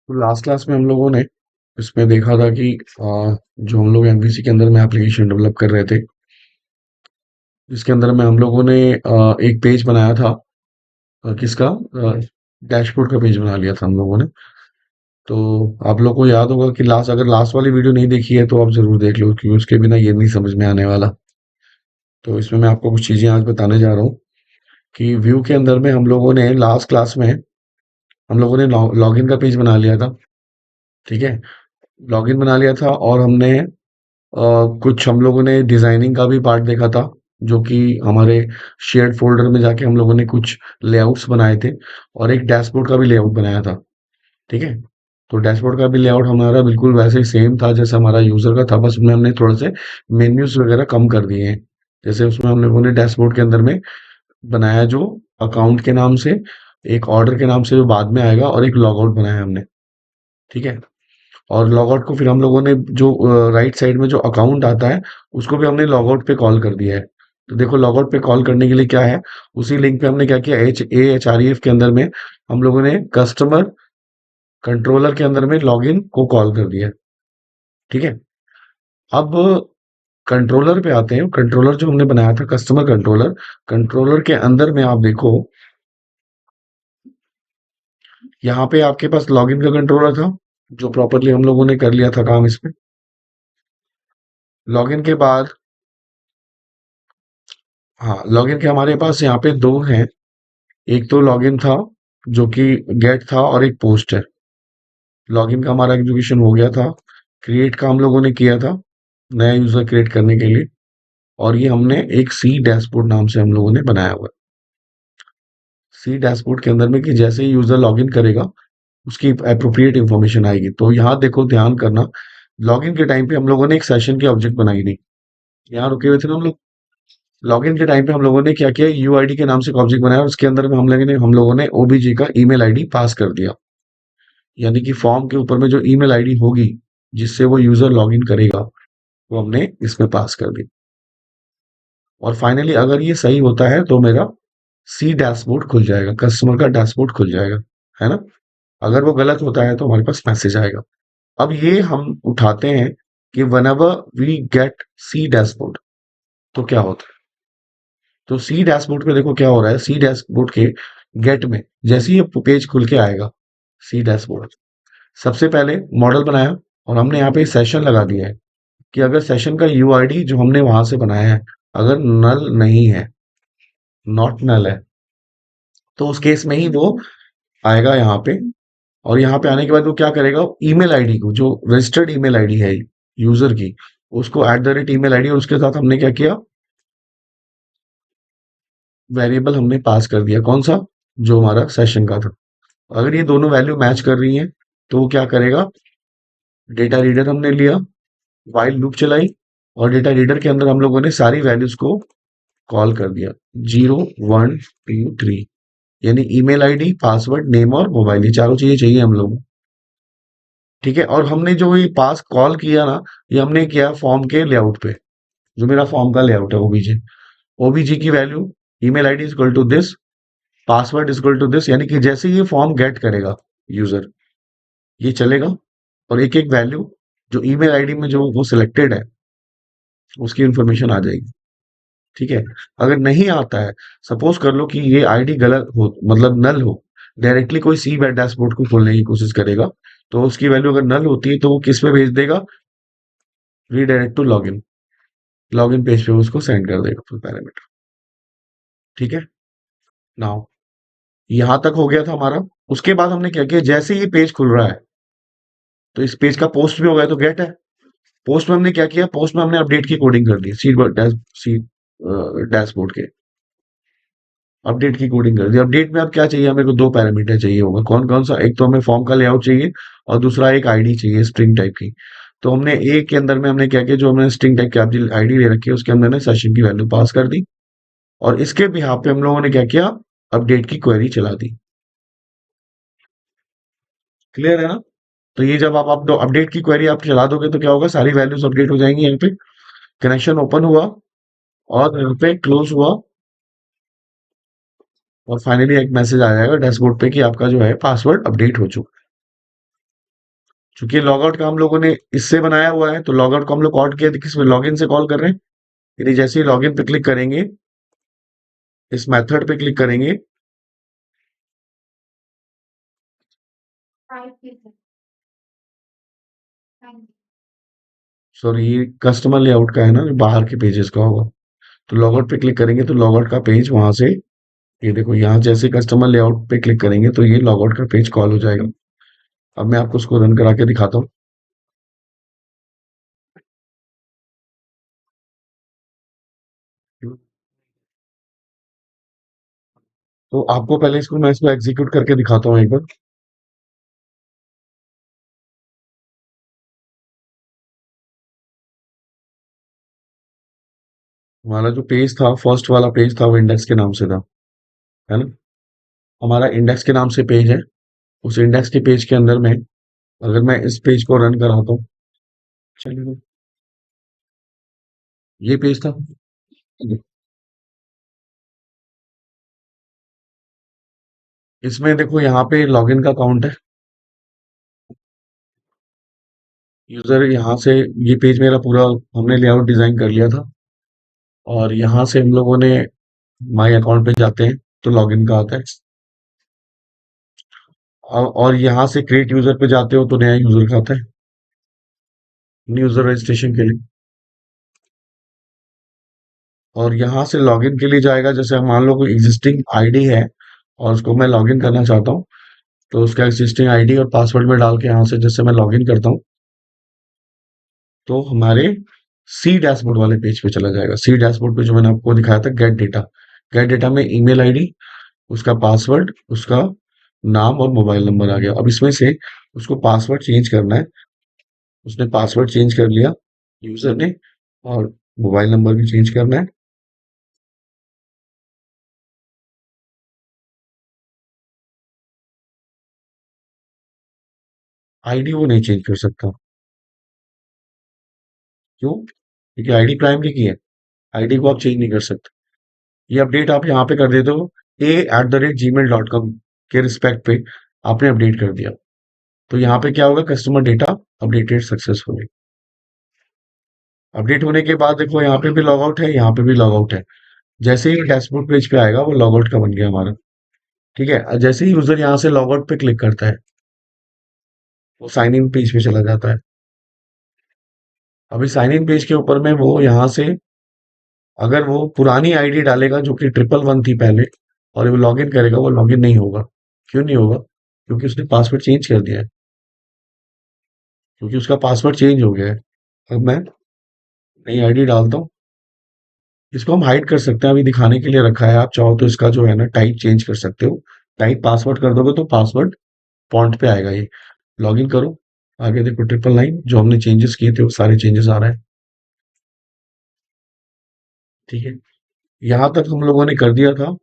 तो last class में हम लोगों ने इसमें देखा था कि जो हम लोग एमवीसी के अंदर में एप्लीकेशन डेवलप कर रहे थे, इसके अंदर में हम लोगों ने एक पेज बनाया था। किसका डैशबोर्ड का पेज बना लिया था हम लोगों ने। तो आप लोगों को याद होगा कि अगर लास्ट वाली वीडियो नहीं देखी है तो आप जरूर देख लो, क्योंकि उसके बिना ये नहीं समझ में आने वाला। तो इसमें मैं आपको कुछ चीजें आज बताने जा रहा हूँ कि व्यू के अंदर में हम लोगों ने लास्ट क्लास में हम लोगों ने लॉगिन का पेज बना लिया था। ठीक है, लॉगिन बना लिया था और हमने कुछ हम लोगों ने डिजाइनिंग का भी पार्ट देखा था, जो कि हमारे शेयर्ड फोल्डर में जाके हम लोगों ने कुछ लेआउट्स बनाए थे और एक डैशबोर्ड का भी लेआउट बनाया था। ठीक है, तो डैशबोर्ड का भी लेआउट हमारा बिल्कुल वैसे ही सेम था जैसे हमारा यूजर का था, बस उसमें हमने थोड़े से मेन्यूज वगैरह कम कर दिए हैं। जैसे उसमें हम लोगों ने डैशबोर्ड के अंदर में बनाया जो अकाउंट के नाम से, एक ऑर्डर के नाम से जो बाद में आएगा, और एक लॉग आउट बनाया हमने। ठीक है, और लॉगआउट को फिर हम लोगों ने जो राइट साइड में जो अकाउंट आता है उसको भी हमने लॉगआउट पे कॉल कर दिया है। तो देखो, लॉगआउट पे कॉल करने के लिए क्या है, उसी लिंक पे हमने क्या किया, HAHREF के अंदर में हम लोगों ने कस्टमर कंट्रोलर के अंदर में लॉगिन को कॉल कर दिया। ठीक है, अब कंट्रोलर पे आते हैं। कंट्रोलर जो हमने बनाया था, कस्टमर कंट्रोलर, कंट्रोलर के अंदर में आप देखो, यहाँ पे आपके पास लॉगिन का कंट्रोलर था जो प्रॉपरली हम लोगों ने कर लिया था काम इसमें। लॉगिन के बाद, हाँ, लॉगिन के हमारे पास यहाँ पे दो हैं। एक तो लॉगिन था जो कि गेट था, और एक पोस्ट है। लॉगिन का हमारा एग्जीक्यूशन हो गया था, क्रिएट का हम लोगों ने किया था नया यूजर क्रिएट करने के लिए। और ये हमने एक सी डैशबोर्ड नाम से हम लोगों ने बनाया हुआ है। सी डैशबोर्ड के अंदर में कि जैसे ही यूजर लॉगिन करेगा उसकी अप्रोप्रिएट इंफॉर्मेशन आएगी। तो यहाँ देखो, ध्यान करना, लॉगिन के टाइम पे हम लोगों ने एक सेशन की ऑब्जेक्ट बनाई थी। यहाँ रुके हुए थे ना हम लोग। लॉगिन के टाइम पे हम लोगों ने क्या किया, यूआईडी के नाम से एक ऑब्जेक्ट बनाया और उसके अंदर में हम लोगों ने ओबीजी का ईमेल आईडी पास कर दिया। यानी कि फॉर्म के ऊपर में जो ईमेल आईडी होगी जिससे वो यूजर लॉगिन करेगा, वो हमने इसमें पास कर दी। और फाइनली अगर ये सही होता है तो मेरा सी डैशबोर्ड खुल जाएगा, कस्टमर का डैशबोर्ड खुल जाएगा, है ना। अगर वो गलत होता है तो हमारे पास मैसेज आएगा। अब ये हम उठाते हैं कि whenever we get see dashboard तो क्या होता है। तो सी डैशबोर्ड पे देखो क्या हो रहा है। सी डैशबोर्ड के गेट में जैसे ही ये पेज खुल के आएगा, सी डैशबोर्ड, सबसे पहले मॉडल बनाया और हमने यहाँ पे सेशन लगा दिया है कि अगर सेशन का यूआईडी जो हमने वहां से बनाया है अगर नल नहीं है, नॉट नल है, तो उस केस में ही वो आएगा यहाँ पे। और यहाँ पे आने के बाद वो क्या करेगा, ईमेल आईडी को, जो रजिस्टर्ड ईमेल आईडी है यूजर की, उसको @email आईडी, और उसके साथ हमने क्या किया, वेरिएबल हमने पास कर दिया। कौन सा, जो हमारा सेशन का था। अगर ये दोनों वैल्यू मैच कर रही हैं तो वो क्या करेगा, डेटा रीडर हमने लिया, व्हाइल लूप चलाई, और डेटा रीडर के अंदर हम लोगों ने सारी वैल्यूज को कॉल कर दिया, 0 1 2 3। यानी ईमेल आईडी, पासवर्ड, नेम और मोबाइल, ये चारों चीजें चाहिए हम लोग। ठीक है, और हमने जो ये पास कॉल किया ना, ये हमने किया फॉर्म के लेआउट पे, जो मेरा फॉर्म का लेआउट है ओबीजे। ओबीजी की value, email ID is equal to this, password is equal to this. यानी कि जैसे ये फॉर्म गेट करेगा यूजर, ये चलेगा, और एक एक वैल्यू जो ईमेल आईडी में जो वो सिलेक्टेड है उसकी इंफॉर्मेशन आ जाएगी। ठीक है, अगर नहीं आता है, सपोज कर लो कि ये आईडी गलत हो, मतलब नल हो, डायरेक्टली कोई सी डैशबोर्ड को खोलने की कोशिश करेगा, तो उसकी वैल्यू अगर नल होती है तो वो किस पे भेज देगा, redirect to login, login page पे उसको सेंड कर देगा फुल पैरामीटर। ठीक है, नाउ यहां तक हो गया था हमारा। उसके बाद हमने क्या किया, जैसे ये पेज खुल रहा है तो इस पेज का पोस्ट भी हो गया, तो गेट है। पोस्ट में हमने क्या किया, पोस्ट में हमने अपडेट की कोडिंग कर दी, सी डैशबोर्ड के अपडेट की कोडिंग कर दी। अपडेट में अब क्या चाहिए, हमें को दो पैरामीटर चाहिए होगा। कौन कौन सा, एक तो हमें फॉर्म का लेआउट चाहिए और दूसरा एक आईडी चाहिए स्ट्रिंग टाइप की। तो हमने ए के अंदर में हमने क्या किया, जो हमने स्ट्रिंग टाइप की आईडी ले रखी है उसके अंदर ने सेशन की वैल्यू पास कर दी, और इसके बिहाफ पे हम लोगों ने क्या किया, अपडेट की क्वेरी चला दी। क्लियर है ना। तो ये जब आप अपडेट की क्वेरी आप चला दोगे तो क्या होगा, सारी वैल्यूज अपडेट हो जाएंगी। यहाँ पे कनेक्शन ओपन हुआ और यहाँ पे क्लोज हुआ, और फाइनली एक मैसेज आ जाएगा डैशबोर्ड पे कि आपका जो है पासवर्ड अपडेट हो चुका है। क्योंकि लॉग आउट का हम लोगों ने इससे बनाया हुआ है, तो लॉग आउट को हम लोग कॉल किया तो किसमें, लॉगिन से कॉल कर रहे हैं। यानी जैसे ही लॉगिन पे क्लिक करेंगे, इस मेथड पे क्लिक करेंगे। सॉरी, ये कस्टमर लेआउट का है ना, बाहर के पेजेस का होगा। तो लॉग आउट पे क्लिक करेंगे तो लॉग आउट का पेज वहां से, ये देखो यहाँ जैसे कस्टमर लेआउट पे क्लिक करेंगे तो ये लॉग आउट का पेज कॉल हो जाएगा। अब मैं आपको उसको रन करा के दिखाता हूँ। तो आपको पहले इसको मैं इसको एग्जीक्यूट करके दिखाता हूँ एक बार। हमारा जो पेज था, फर्स्ट वाला पेज था, वो इंडेक्स के नाम से था, है ना। हमारा इंडेक्स के नाम से पेज है। उस इंडेक्स के पेज के अंदर में अगर मैं इस पेज को रन कराता हूँ, चलिए, ये पेज था। इसमें देखो यहाँ पे लॉगिन का काउंट है। यूजर यहाँ से, ये पेज मेरा पूरा हमने लेआउट डिजाइन कर लिया था। और यहाँ से हम लोगों ने माई अकाउंट पे जाते हैं तो लॉगिन का आता है। और यहाँ से क्रिएट यूजर पे जाते हो तो नया यूजर का आता है, न्यू यूजर रजिस्ट्रेशन के लिए। और यहाँ से लॉगिन के लिए जाएगा, जैसे मान लो कोई एग्जिस्टिंग आईडी है और उसको मैं लॉगिन करना चाहता हूँ, तो उसका एग्जिस्टिंग आईडी और पासवर्ड में डाल के यहाँ से जैसे मैं लॉगिन करता हूँ, तो हमारे सी डैशबोर्ड वाले पेज पे चला जाएगा। सी डैशबोर्ड पे जो मैंने आपको दिखाया था, गेट डेटा। गेट डेटा में ईमेल आईडी, उसका पासवर्ड, उसका नाम और मोबाइल नंबर आ गया। अब इसमें से उसको पासवर्ड चेंज करना है। उसने पासवर्ड चेंज कर लिया यूजर ने, और मोबाइल नंबर भी चेंज करना है। आईडी वो नहीं चेंज कर सकता। क्यों? क्योंकि आईडी प्राइमरी की है। आईडी को आप चेंज नहीं कर सकते। ये अपडेट आप यहाँ पे कर देते हो, a@gmail.com के रिस्पेक्ट पे आपने अपडेट कर दिया, तो यहाँ पे क्या होगा, customer data updated successfully. Update होने के बाद देखो यहाँ पे भी लॉग आउट है, यहाँ पे भी लॉग आउट है। जैसे ही डैशबोर्ड पेज पे आएगा वो लॉग आउट का बन गया हमारा। ठीक है, जैसे ही यूजर यहाँ से लॉग आउट पे क्लिक करता है, वो साइन इन पेज पे चला जाता है। अभी साइन इन पेज के ऊपर में वो यहाँ से, अगर वो पुरानी आईडी डालेगा जो कि 111 थी पहले, और वो लॉगिन करेगा, वो लॉगिन नहीं होगा। क्यों नहीं होगा? क्योंकि उसने पासवर्ड चेंज कर दिया है। क्योंकि उसका पासवर्ड चेंज हो गया है। अब मैं नई आईडी डालता हूँ। इसको हम हाइड कर सकते हैं, अभी दिखाने के लिए रखा है। आप चाहो तो इसका जो है ना, टाइप चेंज कर सकते हो। टाइप पासवर्ड कर दोगे तो पासवर्ड फॉन्ट पे आएगा ये। लॉगिन करो। आगे देखो 999 जो हमने चेंजेस किए थे वो सारे चेंजेस आ रहे हैं। ठीक है, यहाँ तक हम लोगों ने कर दिया था।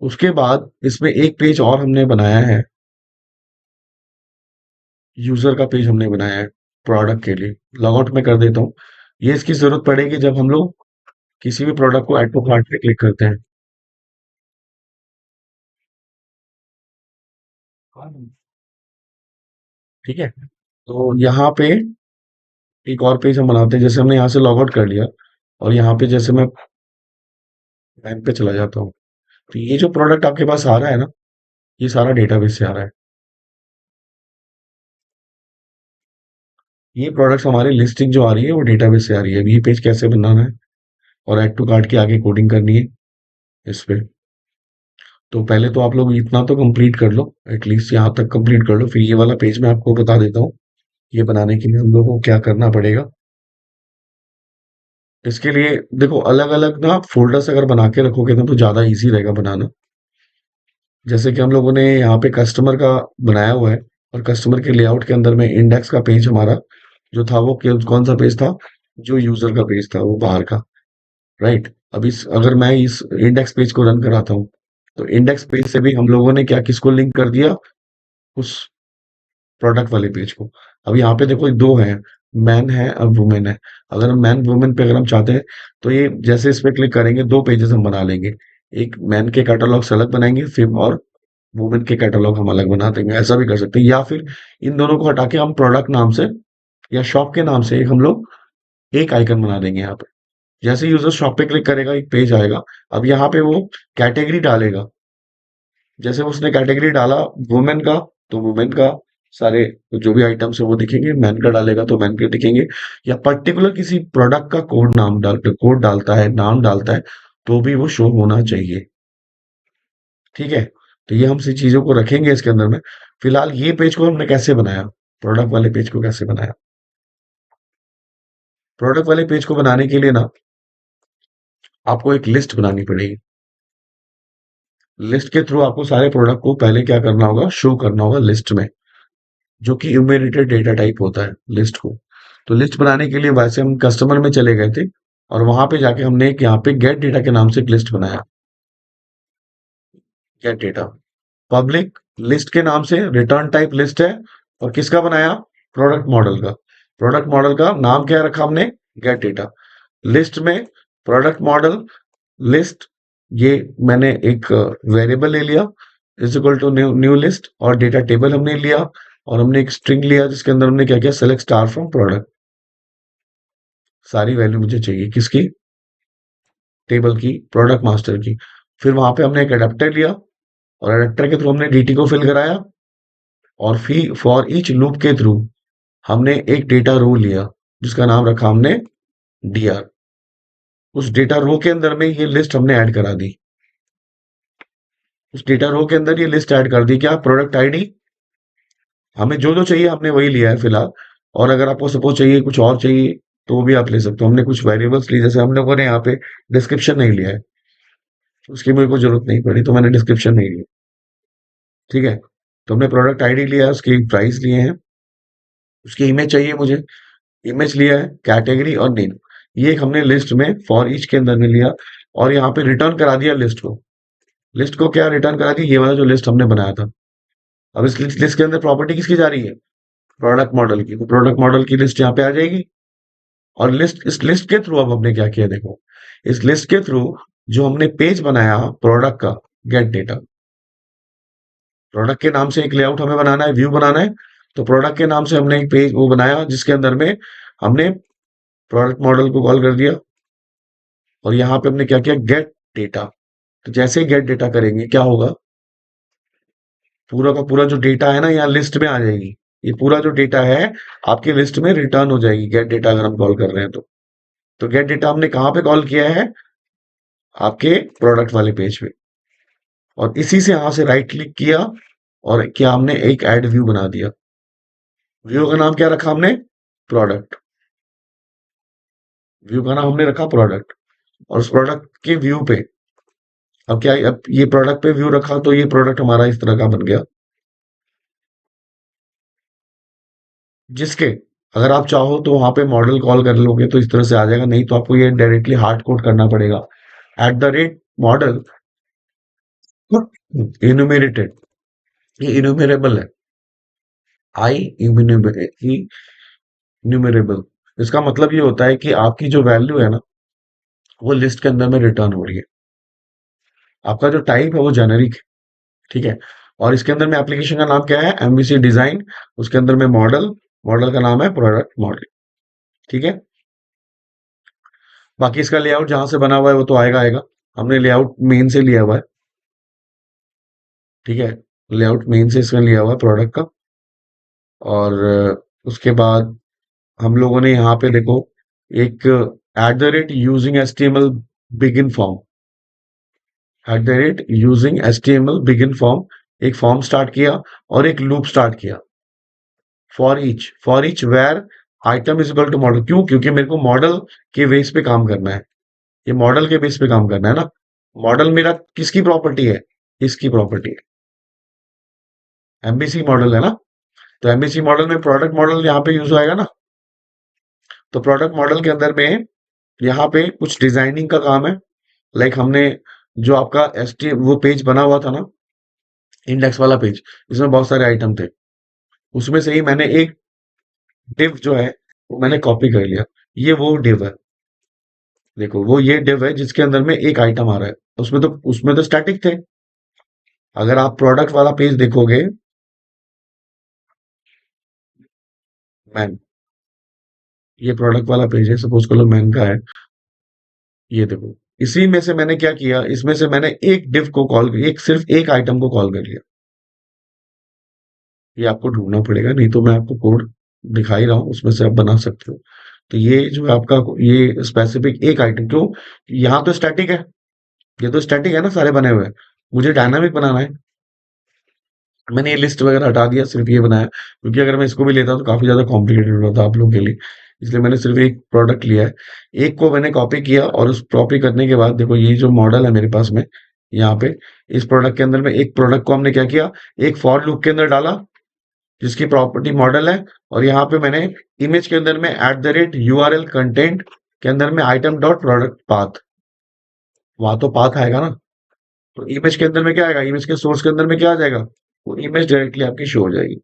उसके बाद इसमें एक पेज और हमने बनाया है। यूजर का पेज हमने बनाया है प्रोडक्ट के लिए। लॉगआउट में कर देता हूँ। ये इसकी जरूरत पड़ेगी जब हम लोग किसी भी प्रोडक्ट को ऐड टू कार्ट पे क्लिक करते हैं। ठीक है, तो यहाँ पे एक और पेज हम बनाते हैं। जैसे हमने यहाँ से लॉग आउट कर लिया, और यहाँ पे जैसे मैं बैंक पे चला जाता हूँ, तो ये जो प्रोडक्ट आपके पास आ रहा है ना, ये सारा डेटाबेस से आ रहा है। ये प्रोडक्ट्स हमारी लिस्टिंग जो आ रही है वो डेटाबेस से आ रही है। अब ये पेज कैसे बनाना है और ऐड टू कार्ट की आगे कोडिंग करनी है इस पे। तो पहले तो आप लोग इतना तो कंप्लीट कर लो, एटलीस्ट यहाँ तक कंप्लीट कर लो, फिर ये वाला पेज मैं आपको बता देता हूँ। ये बनाने के लिए हम लोगों को क्या करना पड़ेगा। इसके लिए देखो, अलग अलग ना फोल्डर्स अगर बना के रखोगे ना तो ज्यादा इजी रहेगा बनाना। जैसे कि हम लोगों ने यहाँ पे कस्टमर का बनाया हुआ है, और कस्टमर के लेआउट के अंदर में इंडेक्स का पेज हमारा जो था वो कौन सा पेज था, जो यूजर का पेज था वो बाहर का। राइट, अब इस अगर मैं इस इंडेक्स पेज को रन कराता हूँ, तो इंडेक्स पेज से भी हम लोगों ने क्या किसको लिंक कर दिया, उस प्रोडक्ट वाले पेज को। अब यहाँ पे देखो दो हैं, मैन है और वुमेन है। अगर हम मैन वुमेन पे अगर हम चाहते हैं, तो ये जैसे इस पे क्लिक करेंगे दो पेजेस हम बना लेंगे। एक मैन के कैटलॉग से अलग बनाएंगे, फिर और वुमेन के कैटलॉग हम अलग बना देंगे, ऐसा भी कर सकते हैं। या फिर इन दोनों को हटा के हम प्रोडक्ट नाम से या शॉप के नाम से एक हम लोग एक आइकन बना देंगे यहाँ पे। जैसे यूजर शॉप पे क्लिक करेगा एक पेज आएगा। अब यहाँ पे वो कैटेगरी डालेगा। जैसे उसने कैटेगरी डाला वुमेन का, तो वुमेन का सारे जो भी आइटम्स है वो दिखेंगे। मैन का डालेगा तो मैन के दिखेंगे। या पर्टिकुलर किसी प्रोडक्ट का कोड डालता है, नाम डालता है, तो भी वो शो होना चाहिए। ठीक है। तो ये हम सी चीजों को रखेंगे इसके अंदर में। फिलहाल ये पेज को हमने कैसे बनाया, प्रोडक्ट वाले पेज को कैसे बनाया? प्रोडक्ट वाले पेज को बनाने के लिए ना आपको एक लिस्ट बनानी पड़ेगी। लिस्ट के थ्रू आपको सारे प्रोडक्ट को पहले क्या करना होगा, शो करना होगा लिस्ट में, जो कि इन्हेरिटेड डेटा टाइप होता है लिस्ट को। तो लिस्ट बनाने के लिए वैसे हम कस्टमर में चले गए थे और वहां पे जाके हमने एक यहाँ पे गेट डेटा के नाम से एक लिस्ट बनाया। गेट डेटा पब्लिक लिस्ट के नाम से रिटर्न टाइप लिस्ट है। और किसका बनाया? प्रोडक्ट मॉडल का। प्रोडक्ट मॉडल का नाम क्या रखा हमने? Get data. लिस्ट में प्रोडक्ट मॉडल लिस्ट, ये मैंने एक वेरिएबल ले लिया is equal to new new list, और डेटा टेबल हमने लिया और हमने एक स्ट्रिंग लिया जिसके अंदर हमने क्या किया, सेलेक्ट स्टार फ्रॉम प्रोडक्ट। सारी वैल्यू मुझे चाहिए किसकी? टेबल की, प्रोडक्ट मास्टर की। फिर वहां पे हमने एक अडेप्टर लिया और अडेप्टर के थ्रू हमने डीटी को फिल कराया। और फी फॉर ईच लूप के थ्रू हमने एक डेटा रो लिया जिसका नाम रखा हमने डीआर। उस डेटा रो के अंदर में ये लिस्ट हमने ऐड करा दी। उस डेटा रो के अंदर ये लिस्ट ऐड कर दी, क्या? Product ID. हमें जो जो चाहिए हमने वही लिया है फिलहाल। और अगर आपको सपोज चाहिए कुछ और चाहिए तो वो भी आप ले सकते हो। हमने कुछ वेरिएबल्स लिए, जैसे हम लोगों ने यहाँ पे डिस्क्रिप्शन नहीं लिया है, उसकी मेरे को जरूरत नहीं पड़ी तो मैंने डिस्क्रिप्शन नहीं लिया। ठीक है। तो हमने प्रोडक्ट आईडी लिया है, उसकी प्राइस लिए हैं, उसकी इमेज चाहिए मुझे, इमेज लिया है, कैटेगरी और नेम। ये एक हमने लिस्ट में फॉर ईच के अंदर में लिया और यहाँ पे रिटर्न करा दिया लिस्ट को। लिस्ट को क्या रिटर्न करा दी? ये वाला जो लिस्ट हमने बनाया था। अब इस लिस्ट के अंदर प्रॉपर्टी किसकी जा रही है? प्रोडक्ट मॉडल की। तो प्रोडक्ट मॉडल की लिस्ट यहाँ पे आ जाएगी। और इस लिस्ट के थ्रू अब हमने क्या किया देखो, इस लिस्ट के थ्रू जो हमने पेज बनाया प्रोडक्ट का, गेट डेटा, प्रोडक्ट के नाम से एक लेआउट हमें बनाना है, व्यू बनाना है। तो प्रोडक्ट के नाम से हमने एक पेज वो बनाया जिसके अंदर में हमने प्रोडक्ट मॉडल को कॉल कर दिया और यहाँ पे हमने क्या किया, गेट डेटा। तो जैसे ही गेट डेटा करेंगे क्या होगा, पूरा का पूरा जो डेटा है ना यहाँ लिस्ट में आ जाएगी। ये पूरा जो डेटा है आपकी लिस्ट में रिटर्न हो जाएगी, गेट डेटा अगर हम कॉल कर रहे हैं तो गेट डेटा हमने कहाँ पे कॉल किया है? आपके प्रोडक्ट वाले पेज पे। और इसी से यहां से राइट क्लिक किया और क्या हमने एक ऐड व्यू बना दिया। व्यू का नाम क्या रखा हमने? प्रोडक्ट। व्यू का नाम हमने रखा प्रोडक्ट। और उस प्रोडक्ट के व्यू पे अब क्या, अब ये प्रोडक्ट पे व्यू रखा तो ये प्रोडक्ट हमारा इस तरह का बन गया, जिसके अगर आप चाहो तो वहां पे मॉडल कॉल कर लोगे तो इस तरह से आ जाएगा, नहीं तो आपको ये डायरेक्टली हार्ड कोड करना पड़ेगा। Eight the rate model enumerated, ये इन्यूमरेबल है। आई इन्यूमरेबल, इसका मतलब ये होता है कि आपकी जो वैल्यू है ना वो लिस्ट के अंदर में रिटर्न हो रही है। आपका जो टाइप है वो जेनेरिक है। ठीक है। और इसके अंदर में एप्लीकेशन का नाम क्या है? MVC design. उसके अंदर में मॉडल, मॉडल का नाम है प्रोडक्ट मॉडल। ठीक है। बाकी इसका लेआउट जहां से बना हुआ है वो तो आएगा आएगा। हमने लेआउट मेन से लिया हुआ है। ठीक है। लेआउट मेन से इसमें लिया हुआ है प्रोडक्ट का। और उसके बाद हम लोगों ने यहाँ पे देखो एक at the rate using HTML begin form, at the rate using HTML begin form, एक फॉर्म स्टार्ट किया और एक लूप स्टार्ट किया। For each where item is equal to model. क्यों? क्योंकि मेरे को मॉडल के बेस पे काम करना है। ये मॉडल के बेस पे काम करना है ना। मॉडल मेरा किसकी प्रॉपर्टी है? इसकी प्रॉपर्टी है, एमबीसी मॉडल है ना। तो एमबीसी मॉडल में प्रोडक्ट मॉडल यहाँ पे यूज होएगा ना। तो प्रोडक्ट मॉडल के अंदर में यहाँ पे कुछ डिजाइनिंग का काम है। लाइक हमने जो आपका एस टी वो पेज बना हुआ था ना, इंडेक्स वाला पेज, इसमें बहुत सारे आइटम थे। उसमें से ही मैंने एक डिव जो है वो मैंने कॉपी कर लिया। ये वो डिव है, देखो वो ये डिव है जिसके अंदर में एक आइटम आ रहा है। उसमें तो स्टैटिक थे। अगर आप प्रोडक्ट वाला पेज देखोगे, मैन, ये प्रोडक्ट वाला पेज है, सपोज कर लो मैन का है। ये देखो, इसी में से मैंने क्या किया, इसमें से मैंने एक डिव को कॉल, एक सिर्फ एक आइटम को कॉल कर लिया। ये आपको ढूंढना पड़ेगा, नहीं तो मैं आपको कोड दिखा ही रहा हूँ, उसमें से आप बना सकते हो। तो ये जो है आपका, ये स्पेसिफिक एक आइटम, क्यों, यहाँ तो स्टैटिक है, ये तो स्टैटिक है ना सारे बने हुए, मुझे डायनामिक बनाना है। मैंने ये लिस्ट वगैरह हटा दिया, सिर्फ ये बनाया, क्योंकि अगर मैं इसको भी लेता तो काफी ज्यादा कॉम्प्लिकेटेड होता आप लोगों के लिए। इसलिए मैंने सिर्फ एक प्रोडक्ट लिया है, एक को मैंने कॉपी किया, और उस कॉपी करने के बाद देखो ये जो मॉडल है मेरे पास में, यहाँ पे इस प्रोडक्ट के अंदर में एक प्रोडक्ट को हमने क्या किया, एक फॉर लूप के अंदर डाला, जिसकी प्रॉपर्टी मॉडल है। और यहाँ पे मैंने इमेज के अंदर में @URL कंटेंट के अंदर में आइटम डॉट प्रोडक्ट पाथ, वहां तो पाथ आएगा ना। तो इमेज के अंदर में क्या आएगा, इमेज के सोर्स के अंदर में क्या आ जाएगा, वो इमेज डायरेक्टली आपकी शो हो जाएगी,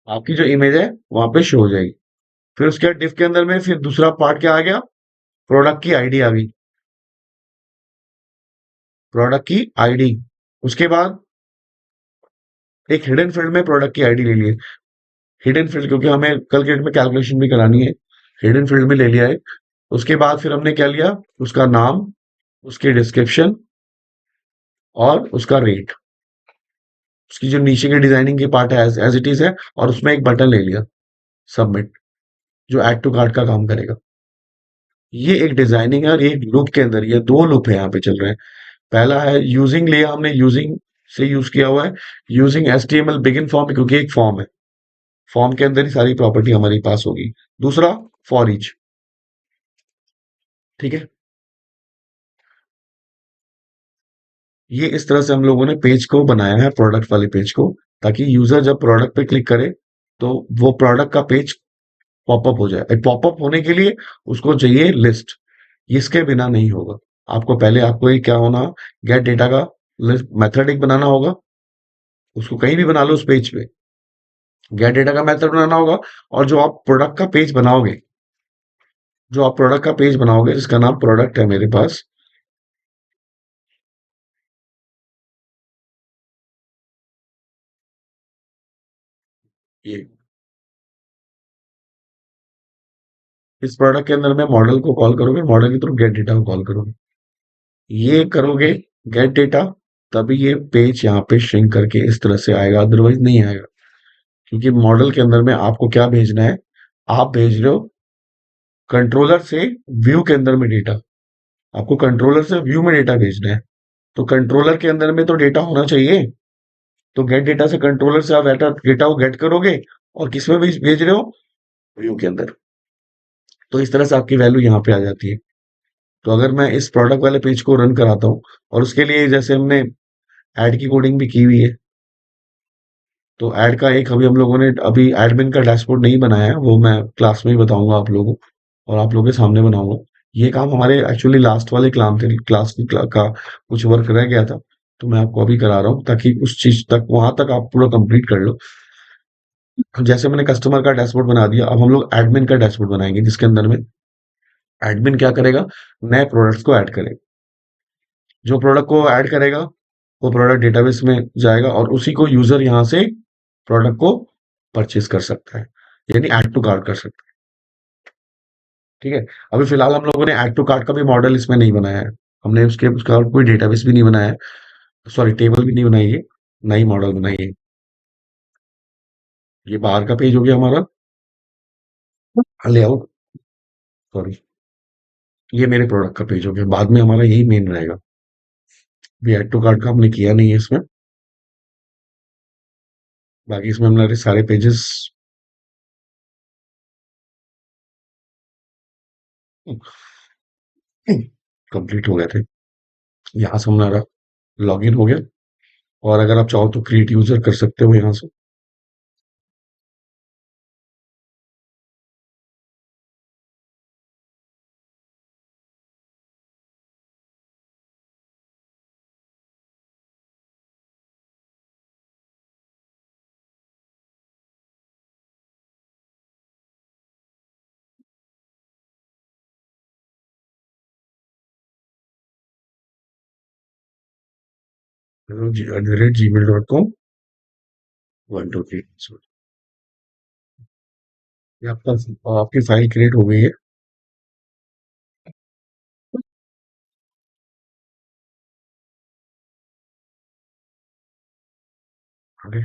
आपकी जो इमेज है वहां पे शो हो जाएगी। फिर उसके बाद डिफ के अंदर में फिर दूसरा पार्ट क्या आ गया, प्रोडक्ट की आईडी आ गई, प्रोडक्ट की आईडी। उसके बाद एक हिडन फील्ड में प्रोडक्ट की आईडी ले लिए, हिडन फील्ड, क्योंकि हमें कल के डेट में कैलकुलेशन भी करानी है, हिडन फील्ड में ले लिया है। उसके बाद फिर हमने क्या लिया, उसका नाम, उसकी डिस्क्रिप्शन, और उसका रेट, उसकी जो नीचे की डिजाइनिंग की पार्ट है एज एज इट इज है, और उसमें एक बटन ले लिया, सबमिट, जो ऐड टू कार्ट का काम करेगा। ये एक डिजाइनिंग है, और ये लूप के अंदर ये दो लूप है यहाँ पे चल रहे हैं। पहला है यूजिंग, लिया हमने, यूजिंग से यूज किया हुआ है, यूजिंग HTML बिगिन फॉर्म, क्योंकि एक फॉर्म है, फॉर्म के अंदर ही सारी प्रॉपर्टी हमारी पास होगी। दूसरा फॉर ईच, ठीक है। ये इस तरह से हम लोगों ने पेज को बनाया है, प्रोडक्ट वाले पेज को, ताकि यूजर जब प्रोडक्ट पे क्लिक करे तो वो प्रोडक्ट का पेज पॉपअप हो जाए। पॉपअप होने के लिए उसको चाहिए लिस्ट, इसके बिना नहीं होगा। आपको पहले, आपको ये क्या होना, गेट डेटा का मेथड एक बनाना होगा, उसको कहीं भी बना लो उस पेज पे, गेट डेटा का मेथड बनाना होगा। और जो आप प्रोडक्ट का पेज बनाओगे, जो आप प्रोडक्ट का पेज बनाओगे जिसका नाम प्रोडक्ट है मेरे पास, ये इस प्रोडक्ट के अंदर में मॉडल को कॉल करोगे, मॉडल के थ्रू गेट डेटा को कॉल करोगे, ये करोगे गेट डेटा, तभी ये पेज यहाँ पे श्रिंक करके इस तरह से आएगा, अदरवाइज नहीं आएगा। क्योंकि मॉडल के अंदर में आपको क्या भेजना है, आप भेज रहे हो कंट्रोलर से व्यू के अंदर में डेटा, आपको कंट्रोलर से व्यू में डेटा भेजना है, तो कंट्रोलर के अंदर में तो डेटा होना चाहिए। तो गेट डेटा से, कंट्रोलर से आप डेटा डेटा को गेट करोगे, और किस में भेज रहे हो, व्यू के अंदर। तो इस तरह से आपकी वैल्यू यहाँ पे आ जाती है। तो अगर मैं इस प्रोडक्ट वाले पेज को रन कराता हूँ, और उसके लिए जैसे हमने ऐड की कोडिंग भी की हुई है, तो ऐड का एक अभी हम लोगों ने अभी एडमिन का डैशबोर्ड नहीं बनाया है, वो मैं क्लास में ही बताऊंगा आप लोगों को, और आप लोगों के सामने बनाऊंगा। ये काम हमारे एक्चुअली लास्ट वाले क्लास थे, का कुछ वर्क रह गया था, तो मैं आपको अभी करा रहा हूँ, ताकि उस चीज तक, वहां तक आप पूरा कंप्लीट कर लो। जैसे मैंने कस्टमर का डैशबोर्ड बना दिया, अब हम लोग एडमिन का डैशबोर्ड बनाएंगे, जिसके अंदर में एडमिन क्या करेगा, नए प्रोडक्ट्स को ऐड करेगा, जो प्रोडक्ट को ऐड करेगा वो प्रोडक्ट डेटाबेस में जाएगा, और उसी को यूजर यहाँ से प्रोडक्ट को परचेज कर सकता है, यानी ऐड टू कार्ट कर सकता है। ठीक है। अभी फिलहाल हम लोगों ने ऐड टू कार्ट का भी मॉडल इसमें नहीं बनाया है, हमने उसके उसका कोई डेटाबेस भी नहीं बनाया है, सॉरी टेबल भी नहीं बनाई है, नई मॉडल बनाई है। ये बाहर का पेज हो गया हमारा लेआउट, सॉरी, ये मेरे प्रोडक्ट का पेज हो गया, बाद में हमारा यही मेन रहेगा। भी ऐड टू कार्ट का हमने किया नहीं है इसमें, बाकी इसमें हमारे सारे पेजेस कंप्लीट हो गए थे। यहाँ से हमारा लॉगिन हो गया, और अगर आप चाहो तो क्रिएट यूजर कर सकते हो यहाँ से। gmail.com 1 2 3। ये आपका आपकी फाइल क्रिएट हो गई है। ओके,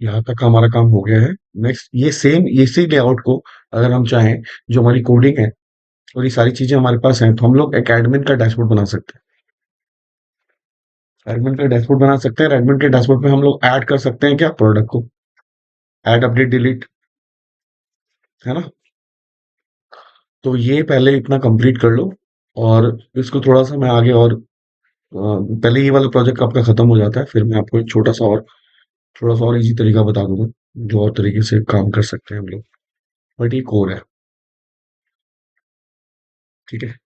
यहाँ तक का हमारा काम हो गया है। नेक्स्ट ये सेम इसी लेआउट को अगर हम चाहें, जो हमारी कोडिंग है और ये सारी चीजें हमारे पास हैं, तो हम लोग एक एडमिन का डैशबोर्ड बना सकते हैं। एडमिन का डैशबोर्ड बना सकते हैं। एडमिन के डैशबोर्ड पे हम लोग ऐड कर सकते हैं क्या, प्रोडक्ट को, ऐड अपडेट डिलीट, है ना। तो ये पहले इतना कंप्लीट कर लो, और इसको थोड़ा सा मैं आगे और पहले ये वाला प्रोजेक्ट आपका खत्म हो जाता है, फिर मैं आपको एक थोड़ा सा और इजी तरीका बता दूंगा, जो और तरीके से काम कर सकते हैं हम लोग। बट ये कोर है। ठीक है।